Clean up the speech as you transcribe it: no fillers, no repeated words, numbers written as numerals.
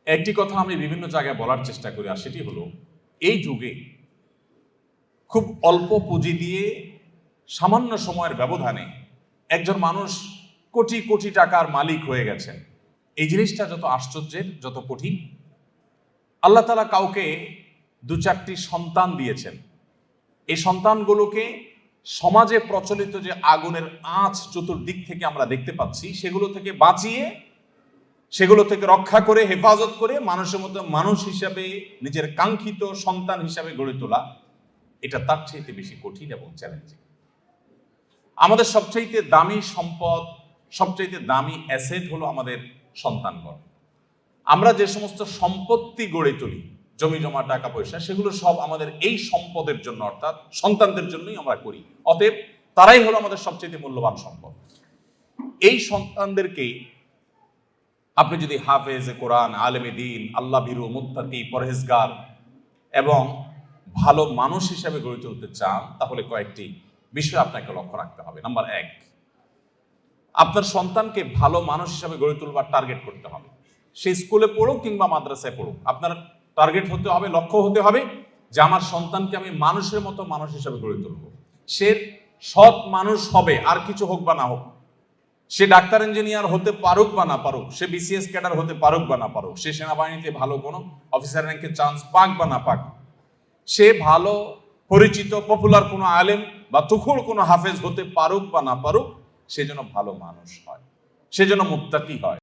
একটি কথা আমি বিভিন্ন জায়গায় বলার চেষ্টা করি, আর সেটি হলো এই যুগে খুব অল্প পুঁজি দিয়ে সামান্য সময়ের ব্যবধানে একজন মানুষ কোটি কোটি টাকার মালিক হয়ে গেছেন। এই জিনিসটা যত আশ্চর্যের, যত কঠিন। আল্লাহ তাআলা কাউকে দু চারটি সন্তান দিয়েছেন। এই সন্তানগুলোকে সমাজে প্রচলিত যে আগুনের আঁচ চতুর্দিক থেকে আমরা দেখতে পাচ্ছি, সেগুলো থেকে বাঁচিয়ে, সেগুলো থেকে রক্ষা করে, হেফাজত করে মানুষের মধ্যে মানুষ হিসাবে, নিজের কাঙ্ক্ষিত সন্তান হিসাবে গড়ে তোলা, এটা তার চাইতে বেশি কঠিন এবং চ্যালেঞ্জিং। আমাদের সবচাইতে দামি সম্পদ, সবচাইতে দামি অ্যাসেট হলো আমাদের সন্তানগণ। আমরা যে সমস্ত সম্পত্তি গড়ে তুলি, জমি জমা, টাকা পয়সা, সেগুলো সব আমাদের এই সম্পদের জন্য, অর্থাৎ সন্তানদের জন্যই আমরা করি। অতএব তারাই হলো আমাদের সবচেয়ে মূল্যবান সম্পদ। এই সন্তানদেরকে আপনি যদি হাফেজ কোরআন, আলেমে দ্বীন, আল্লাহ ভীরু, মুত্তাকি, পরহেজগার এবং ভালো মানুষ হিসাবে গড়ে তুলতে চান, তাহলে কয়েকটি বিষয় আপনাকে লক্ষ্য রাখতে হবে। নাম্বার 1, আপনার সন্তানকে ভালো মানুষ হিসাবে গড়ে তুলবার টার্গেট করতে হবে। সে স্কুলে পড়ুক কিংবা মাদ্রাসায় পড়ুক, আপনার টার্গেট হতে হবে, লক্ষ্য হতে হবে যে আমার সন্তানকে আমি মানুষের মতো মানুষ হিসাবে গড়ে তুলব। সে সৎ মানুষ হবে, আর কিছু হোক বা না হোক। সে ডাক্তার ইঞ্জিনিয়ার হতে পারুক বা না পারুক, সে বিসিএস ক্যাডার হতে পারুক বা না পারুক, সে সেনাবাহিনীতে ভালো কোনো অফিসার র্যাঙ্কের চান্স পাক বা না পাক, সে ভালো পরিচিত পপুলার কোনো আলেম বা তুখুল কোনো হাফেজ হতে পারুক বা না পারুক, সে যেন ভালো মানুষ হয়, সে যেন মুত্তাকি হয়।